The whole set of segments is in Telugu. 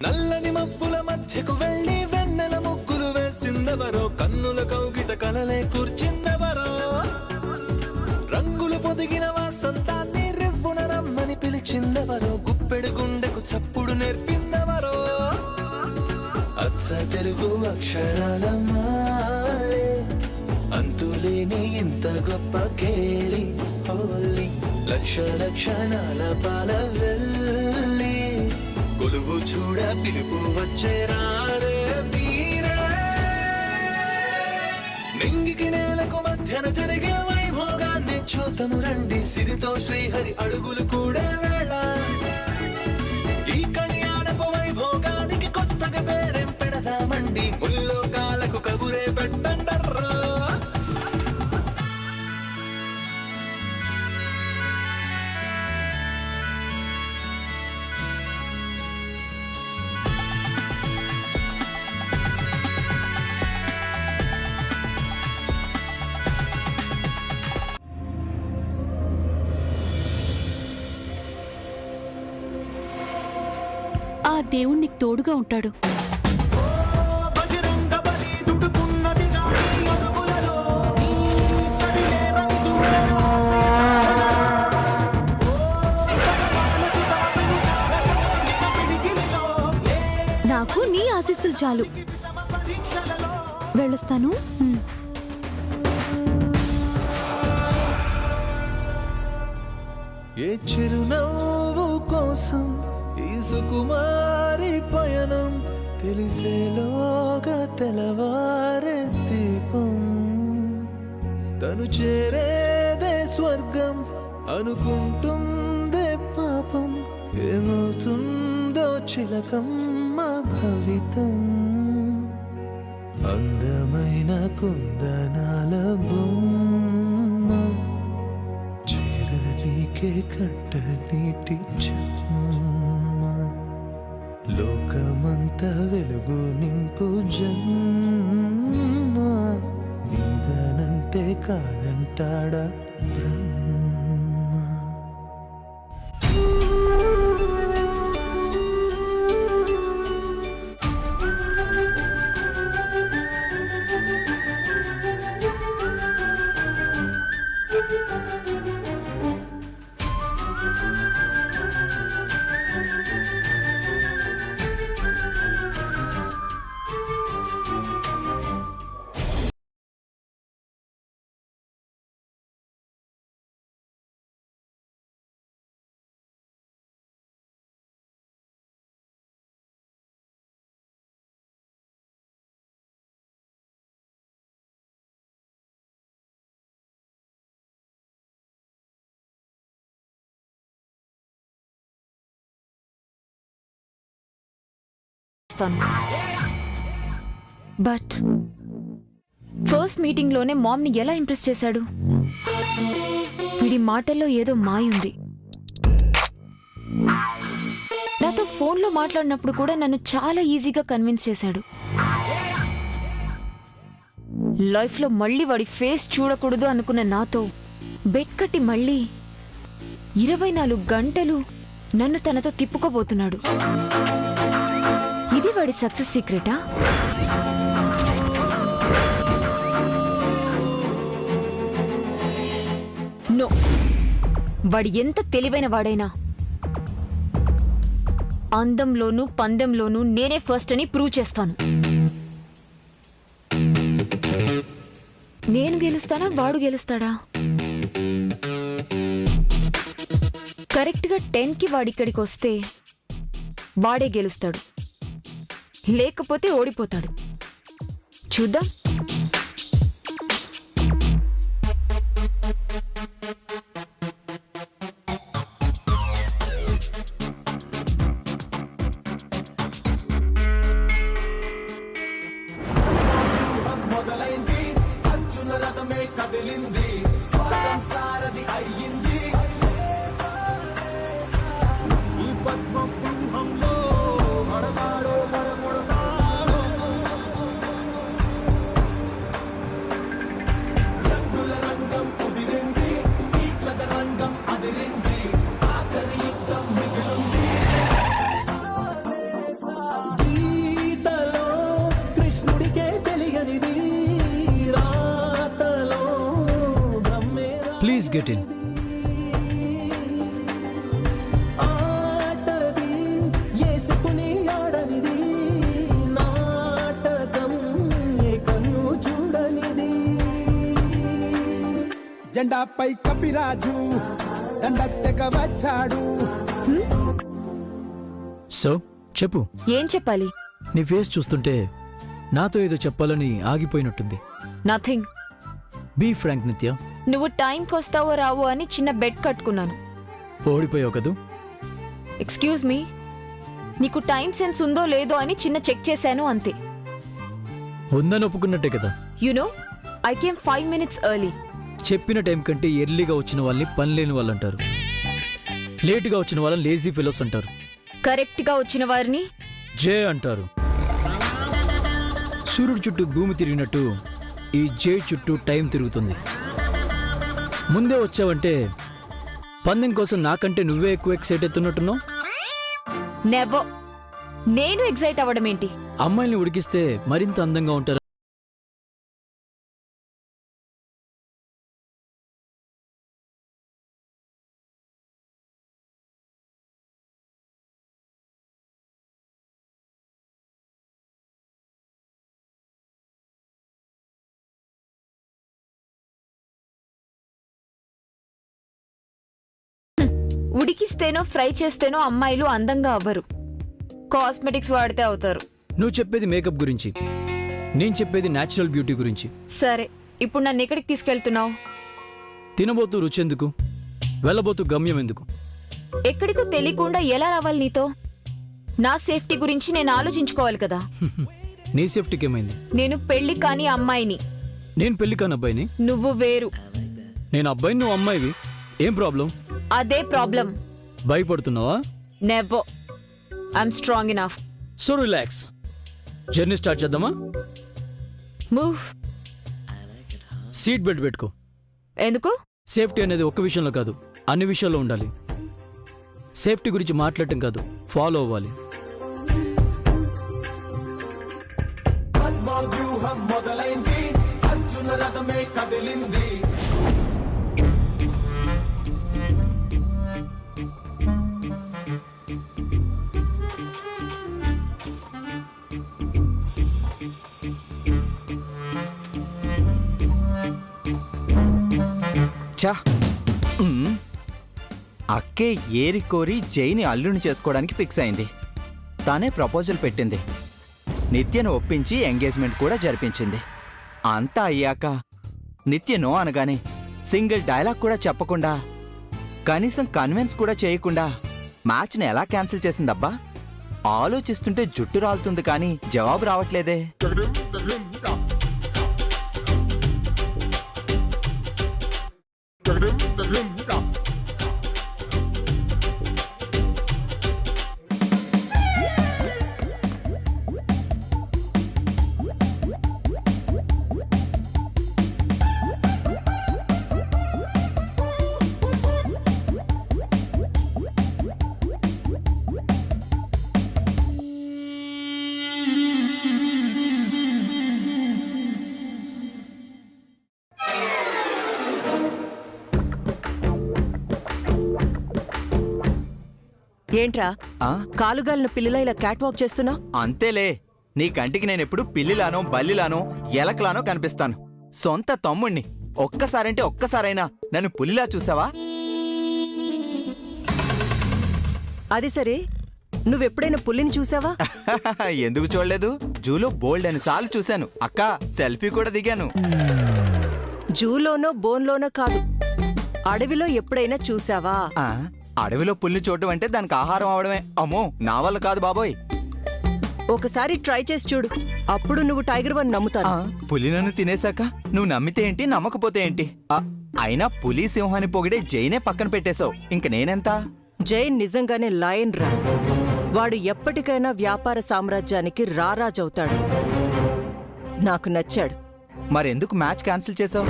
నల్లని మబ్బుల మధ్యకు వెళ్ళి వెన్నెల ముగ్గులు వేసిందెవరో, కన్నుల కౌగిట కలలే కూర్చిందెవరో, రంగులు పొదిగిన వాసంతాన్ని రివ్వున రమ్మని పిలిచిందెవరో, గుప్పెడు గుండెకు చప్పుడు నేర్పిందెవరో, అచ్చ తెలుగు అక్షరాల మాలే అంతులేని ఇంత గొప్ప కేళి హోలీ, లక్ష లక్షణాల పాల వెళ్ళి కొలువు చూడ పిలుపు వచ్చేరారే మీరే. నింగికి నేలకు మధ్యన జరిగే వైభోగాన్ని చూతము రండి, సిరితో శ్రీహరి అడుగులు కూడా వేళ. ఈ కళ్యాణపు వైభోగానికి కొత్తగా పేరేం పెడదామండి, ముల్లోకాలకు కబురే పెట్టండర్రా. ఆ దేవుడు నీకు తోడుగా ఉంటాడు. నాకు నీ ఆశీస్సులు చాలు. వెళ్ళొస్తాను. ఏ చిరునవ్వు కోసం ఈ సుకుమారి పయనం, తెలిసేలోగా తెలవారే దీపం, తను చేరేదే స్వర్గం అనుకుంటుందే పాపం, ఏమవుతుందో చిలకమ్మ భవితం. అందమైన కుందనాల బొమ్మ చేరనీకే కంట నీటి చెమ్మ, లోకమంత వెలుగు నింపు జన్మ, నీదనంటే కాదంటాడా బ్రహ్మ. బట్ ఫస్ట్ మీటింగ్ లోనే మామ్ ని ఎలా ఇంప్రెస్ చేశాడు? వీడి మాటల్లో ఏదో మాయుంది. నాతో ఫోన్లో మాట్లాడినప్పుడు కూడా నన్ను చాలా ఈజీగా కన్విన్స్ చేశాడు. లైఫ్లో మళ్ళీ వాడి ఫేస్ చూడకూడదు అనుకున్న నాతో బెట్ కట్టి మళ్ళీ 24 గంటలు నన్ను తనతో తిప్పుకోబోతున్నాడు. ఇది వాడి సక్సెస్ సీక్రెటా? నో, వాడి ఎంత తెలివైన వాడైనా అందంలోనూ పందెంలోనూ నేనే ఫస్ట్ అని ప్రూవ్ చేస్తాను. నేను గెలుస్తానా వాడు గెలుస్తాడా? కరెక్ట్గా 10కి వాడిక్కడికి వస్తే వాడే గెలుస్తాడు, లేకపోతే ఓడిపోతాడు. చూద్దాం. Please get in. ఆటది యేసుకుని ఆడనిది నాటకం ఏ కన్ను చూడనిది. జెండాపై కపిరాజు దండెత్తక వచ్చాడు. సో చెప్పు. ఏం చెప్పాలి? నీ ఫేస్ చూస్తుంటే నాతో ఏదో చెప్పాలని ఆగిపోయినట్టుంది. నథింగ్. బీ ఫ్రాంక్ నిత్య. నువ్వు టైంకి వస్తావో రావో అని చిన్న బెడ్ కట్టుకున్నాను. ఓడిపోయావు కదూ. ఎక్స్క్యూజ్ మీ, నీకు టైం సెన్స్ ఉందో లేదో అని చిన్న చెక్ చేశాను అంతే. ఉందని ఒప్పుకున్నట్టే కదా. No I came 5 minutes early. చెప్పిన టైం కంటే ఎర్లీగా వచ్చిన వాళ్ళని పని లేని వాళ్ళు అంటారు. లేటుగా వచ్చిన వాళ్ళని లేజీ ఫెలోస్ అంటారు. కరెక్ట్ గా వచ్చిన వారిని జే అంటారు. సూర్యుడు చుట్టూ భూమి తిరిగినట్టు ఈ జే చుట్టూ టైం తిరుగుతుంది. ముందే వచ్చావంటే పందెం కోసం నాకంటే నువ్వే ఎక్కువ ఎక్సైట్ అవుతున్నట్టున్నావు. నెవర్. నేను ఎగ్జైట్ అవ్వడం ఏంటి? అమ్మాయిల్ని ఉడికిస్తే మరింత అందంగా ఉంటారు. ఉడికిస్తేనో ఫ్రై చేస్తేనో అమ్మాయిలు అందంగా అవ్వరు. కాస్మెటిక్స్ వాడితే అవుతారు. నువ్వు చెప్పేది మేకప్ గురించి, నేను చెప్పేది న్యాచురల్ బ్యూటీ గురించి. సరే, ఇప్పుడు నన్ను ఎక్కడికి తీసుకెళ్తున్నావు? తినబోతూ రుచెందుకు, వెళ్ళబోతూ గమ్యం ఎందుకు? ఎక్కడికో తెలియకుండా ఎలా రావాలి నీతో? నా సేఫ్టీ గురించి నేను ఆలోచించుకోవాలి కదా. నీ సేఫ్టీకి ఏమైంది? నేను పెళ్లి కాని అమ్మాయిని. నేను పెళ్లి కాని అబ్బాయిని. నువ్వు వేరు. నేను అబ్బాయిని, నువ్వు అమ్మాయివి. ఏం ప్రాబ్లం? అదే ప్రాబ్లం. భయపడుతున్నావా? Never. I'm strong enough. So relax. Journey start చేద్దామా? మూవ్. సీట్ బెల్ట్ పెట్టుకో. ఎందుకు? సేఫ్టీ అనేది ఒక్క విషయంలో కాదు, అన్ని విషయాల్లో ఉండాలి. సేఫ్టీ గురించి మాట్లాడటం కాదు, ఫాలో అవ్వాలి. వ్యూహం మొదలైంది, అర్జున రథమే కదిలింది. చా అక్కే ఏరి కోరి జైని అల్లుని చేసుకోవడానికి ఫిక్స్ అయింది. తానే ప్రపోజల్ పెట్టింది. నిత్యను ఒప్పించి ఎంగేజ్మెంట్ కూడా జరిపించింది. అంతా అయ్యాక నిత్య నో అనగానే సింగిల్ డైలాగ్ కూడా చెప్పకుండా, కనీసం కన్విన్స్ కూడా చేయకుండా మ్యాచ్ని ఎలా క్యాన్సిల్ చేసిందబ్బా? ఆలోచిస్తుంటే జుట్టు రాలుతుంది కానీ జవాబు రావట్లేదే. ఏంట్రా ఆ? కాలుగాలిన పిల్లిలా ఇలా క్యాట్ వాక్ చేస్తున్నా? అంతేలే, నీ కంటికి నేనెప్పుడు పిల్లిలానో బల్లిలానో ఎలకలానో కనిపిస్తాను. సొంత తమ్ముణ్ణి. ఒక్కసారంటే ఒక్కసారైనా నన్ను పులిలా చూసావా? అది సరే, నువ్వెప్పుడైనా పుల్లిని చూసావా? ఎందుకు చూడలేదు? జూలో బోల్డ్ అని సార్లు చూశాను అక్క. సెల్ఫీ కూడా దిగాను. జూలోనో బోన్లోనో కాదు, అడవిలో ఎప్పుడైనా చూసావా? ఆ, అడవిలో పుల్లి చూడటం అంటే దానికి ఆహారం అవడమే. అమ్మో, నా వల్ల కాదు బాబోయ్. ఒకసారి ట్రై చేసి చూడు, అప్పుడు నువ్వు టైగర్ వన్ నమ్ముతాను. పులి నన్ను తినేశాక నువ్వు నమ్మితే ఏంటి, నమ్మకపోతే ఏంటి? అయినా పులి సింహాన్ని పొగిడే జైనే పక్కన పెట్టేశావు. ఇంక నేనెంత? జైన్ నిజంగానే లయన్ రా. వాడు ఎప్పటికైనా వ్యాపార సామ్రాజ్యానికి రారాజవుతాడు. నాకు నచ్చాడు. మరెందుకు మ్యాచ్ క్యాన్సిల్ చేసావు?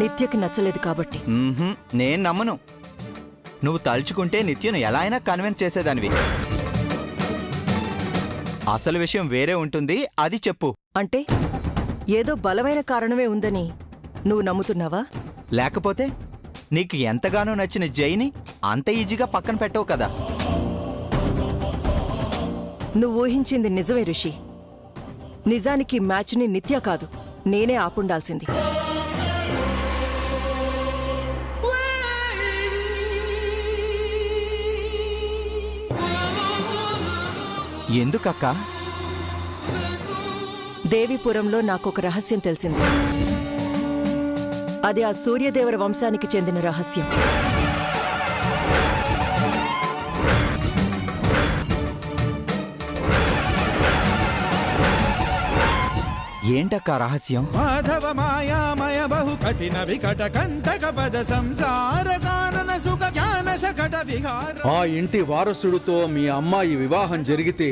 నిత్యకి నచ్చలేదు కాబట్టి. నేను నమ్మను. నువ్వు తలుచుకుంటే నిత్యను ఎలా అయినా కన్విన్స్ చేసేదానివి. అసలు విషయం వేరే ఉంటుంది, అది చెప్పు. అంటే ఏదో బలమైన కారణమే ఉందని నువ్వు నమ్ముతున్నావా? లేకపోతే నీకు ఎంతగానో నచ్చిన జైని అంత ఈజీగా పక్కన పెట్టవు కదా. నువ్వు ఊహించింది నిజమే ఋషి. నిజానికి మ్యాచ్ని నిత్య కాదు, నేనే ఆపుండాల్సింది. ఎందుకక్కా? దేవీపురంలో నాకొక రహస్యం తెలిసింది. అది ఆ సూర్యదేవర వంశానికి చెందిన రహస్యం. ఏంటక్కా రహస్యం? మాధవ మాయామయ బహు కఠిన వికట కంటక పద సంసార కానన సుఖ జ్ఞాన శకట విహార. ఆ ఇంటి వారసుడితో మీ అమ్మాయి వివాహం జరిగితే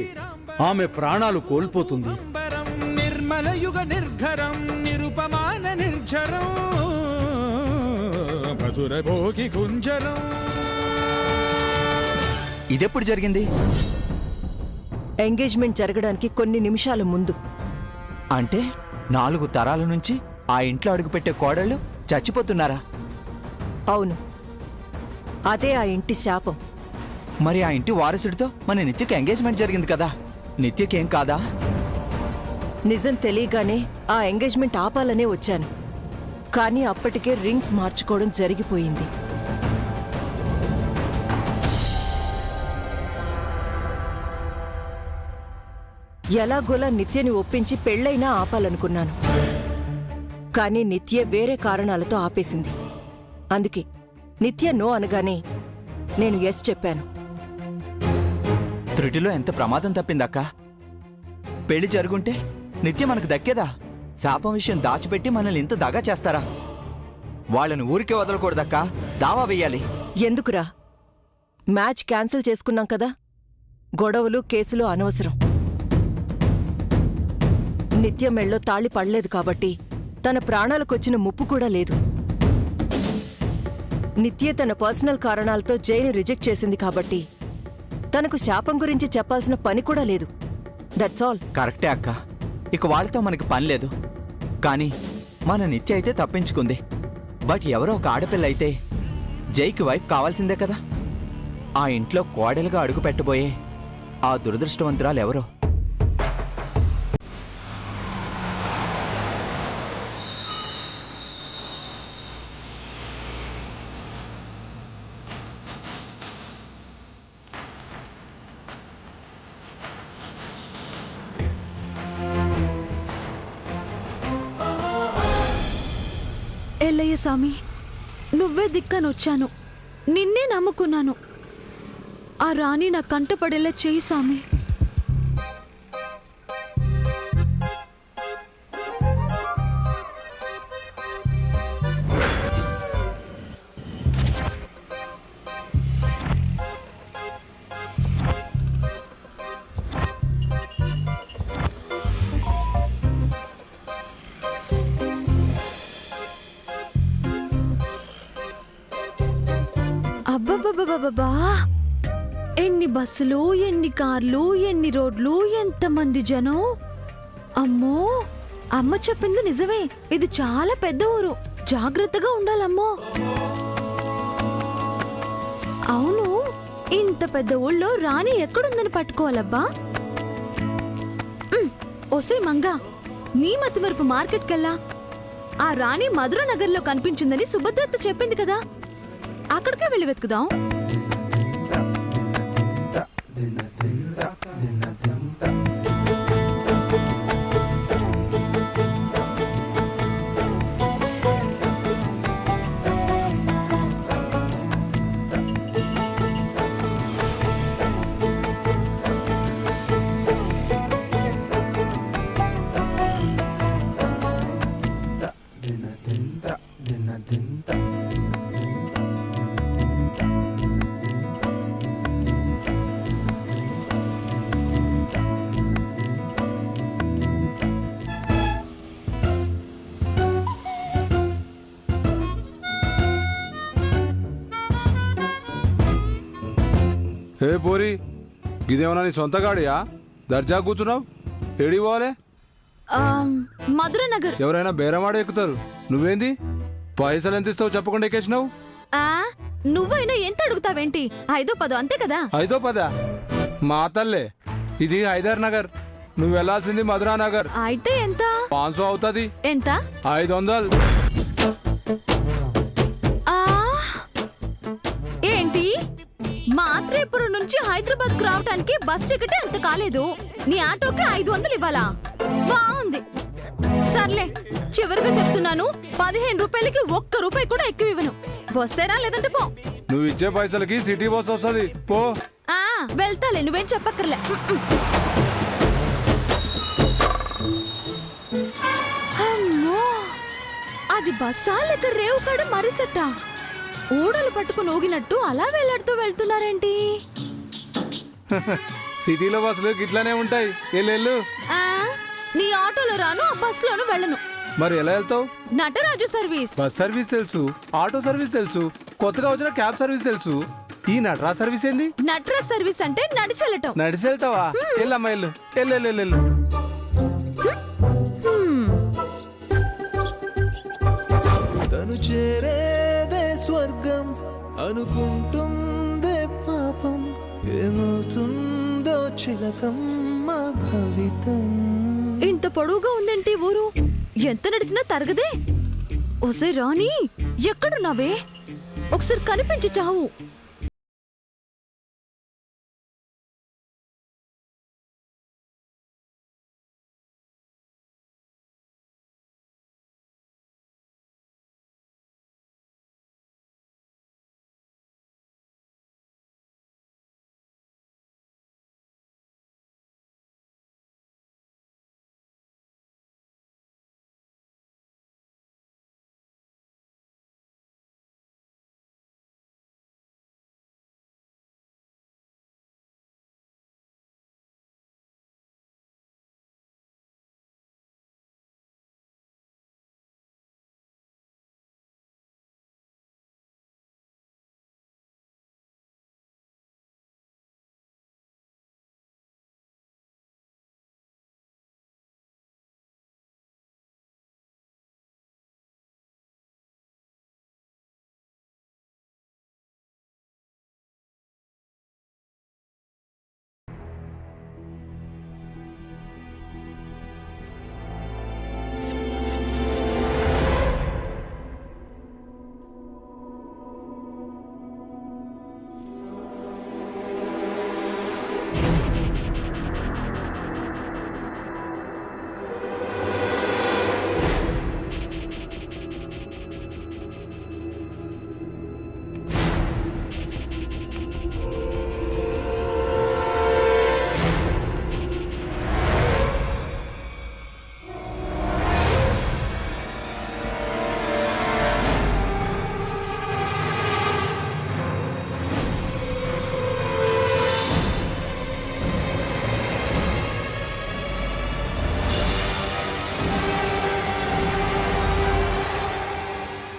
ఆమె ప్రాణాలు కోల్పోతుంది. అంబరం నిర్మల యుగ నిర్ఘరం నిరుపమాన నిర్ఝరం మధుర భోగి కుంజరం. ఇదెప్పుడు జరిగింది? ఎంగేజ్మెంట్ జరగడానికి కొన్ని నిమిషాల ముందు. అంటే 4 తరాల నుంచి ఆ ఇంట్లో అడుగుపెట్టే కోడళ్ళు చచ్చిపోతున్నారా? అవును, అదే ఆ ఇంటి శాపం. మరి ఆ ఇంటి వారసుడితో మన నిత్యకి ఎంగేజ్మెంట్ జరిగింది కదా, నిత్యకేం కాదా? నిజం తెలియగానే ఆ ఎంగేజ్మెంట్ ఆపాలనే వచ్చాను. కానీ అప్పటికే రింగ్స్ మార్చుకోవడం జరిగిపోయింది. ఎలాగోలా నిత్యని ఒప్పించి పెళ్ళైనా ఆపాలనుకున్నాను. కానీ నిత్య వేరే కారణాలతో ఆపేసింది. అందుకే నిత్య నో అనగానే నేను ఎస్ చెప్పాను. త్రుటిలో ఎంత ప్రమాదం తప్పిందక్కా. పెళ్లి జరుగుంటే నిత్య మనకు దక్కేదా? శాపం విషయం దాచిపెట్టి మనల్ని ఇంత దగా చేస్తారా? వాళ్ళని ఊరికే వదలకూడదక్కా, దావా వెయ్యాలి. ఎందుకురా? మ్యాచ్ క్యాన్సిల్ చేసుకున్నాం కదా. గొడవలు కేసులు అనవసరం. నిత్య మెళ్ళో తాళి పడలేదు కాబట్టి తన ప్రాణాలకొచ్చిన ముప్పు కూడా లేదు. నిత్య తన పర్సనల్ కారణాలతో జైని రిజెక్ట్ చేసింది కాబట్టి తనకు శాపం గురించి చెప్పాల్సిన పని కూడా లేదు. That's all. కరెక్టే అక్క, ఇక వాళ్ళతో మనకి పని లేదు. కానీ మన నిత్య అయితే తప్పించుకుంది. బట్ ఎవరో ఒక ఆడపిల్ల అయితే జైకి వైఫ్ కావాల్సిందే కదా. ఆ ఇంట్లో కోడలుగా అడుగు పెట్టబోయే ఆ దురదృష్టవంతురాలు ఎవరో. ఎల్లయ్య స్వామి, నువ్వే దిక్కనొచ్చాను. నిన్నే నమ్ముకున్నాను. ఆ రాణి నా కంటపడేలా చేయి స్వామి. అబ్బబ్బబ్బబ్బబ్బా! ఎన్ని బస్సులు, ఎన్ని కార్లు, ఎన్ని రోడ్లు, ఎంతమంది జనం! అమ్మో, అమ్మ చెప్పింది నిజమే. ఇది చాలా పెద్ద ఊరు. జాగ్రత్తగా ఉండాలమ్మో. అవును, ఇంత పెద్ద ఊళ్ళో రాణి ఎక్కడుందని పట్టుకోవాలబ్బా? ఒసే మంగా, నీ మతిమరుపు మార్కెట్కెళ్ళా. ఆ రాణి మధుర నగర్లో కనిపించిందని సుభద్రత చెప్పింది కదా, అక్కడికే వెళ్ళి వెతుకుదాం. హే పోరి, ఇదేమన్నా నీ సొంత గాడియా? దర్జా కూర్చున్నావు, ఏడి పోవాలే? మధుర నగర్. ఎవరైనా బేరమాడ ఎక్కుతారు. నువ్వేంది పైసలు ఎంత ఇస్తావు చెప్పకుండా ఎక్కేసినావు? ఆ నువ్వైనా ఎంత అడుగుతావేంటి? 5-10 అంతే కదా. 5-10 మా తల్లే, ఇది హైదర్ నగర్, నువ్వు వెళ్లాల్సింది మధురా నగర్. అయితే ఎంత? 500 అవుతుంది. ఎంత? 500. ఆ ఏంటి? మాత్రేపురం నుంచి హైదరాబాద్ కు రావడానికి బస్ టికెట్ ఎంత కాలేదు, నీ ఆటోకి 500 ఇవ్వాలా? బాగుంది. సర్లే, చివరిగా చెప్తున్నాను, 15 రూపాయలకి 1 రూపాయి కూడా ఎక్కువ ఇవ్వను. వస్తేరా లేదంటే పో. నువ్వు ఇచ్చే పైసలకి సిటీ బస్ వస్తుంది, పో. ఆ వెళ్తాలే, నువ్వేం చెప్పక్కర్లే. అమ్మో, అది బస్సా లేక రేవు కాడ మరిసెట్టా? ఊడలు పట్టుకుని ఊగినట్టు అలా వెళ్లాడుతూ వెళ్తున్నారేంటి? సిటీలో బస్సులు గిట్లానే ఉంటాయి, వెళ్ళు. ఆ నీ ఆటోలో రాను, ఆ బస్ లోను వెళ్ళను. మరి ఎలా వెళ్తావు? నటరాజు సర్వీస్. బస్ సర్వీస్ తెలుసు, ఆటో సర్వీస్ తెలుసు, కొత్తగా వచ్చిన క్యాబ్ సర్వీస్ తెలుసు, ఈ నటరా సర్వీస్ ఏంది? నటరాజ్ సర్వీస్ అంటే నడిచి వెళ్ళటం. నడిచి వెళ్తావా? వెళ్ళమ్మా, వెళ్ళు. తను చేరేదే స్వర్గం అనుకుంటుందే పాపం, ఏమవుతుందో చిలకమ్మ భవితం. ఇంత పొడవుగా ఉందేంటి ఊరు? ఎంత నడిచినా తరగదే. ఓసే రాణి, ఎక్కడున్నావే? ఒకసారి కనిపించి చావు.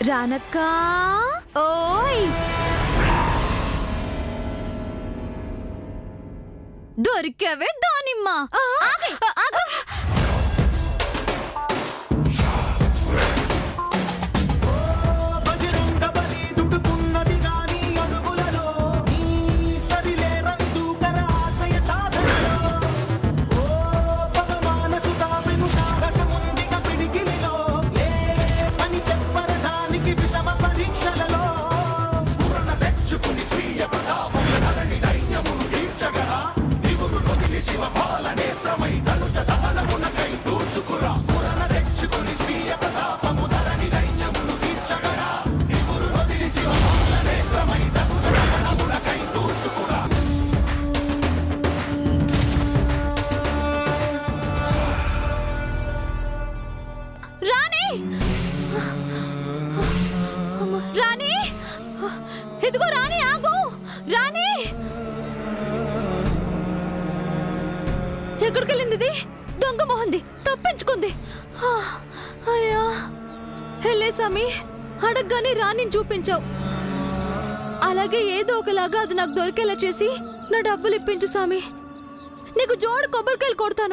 రానక్కా, ఓయ్ దొరికావే దానిమ్మ. ఆగే, ఆగు. రాణి, ఇదిగో రాణి, ఆగు. రాణి, ఎక్కడికి వెళ్ళింది ఇది? దొంగ మొహంది, తప్పించుకుంది. అయ్యా, హెల్లే సామి, అడగగానే రాణిని చూపించావు. అలాగే ఏదో ఒకలాగా అది నాకు దొరికేలా చేసి నా డబ్బులు ఇప్పించు సామి. నీకు జోడు కొబ్బరికాయలు కొడతాను.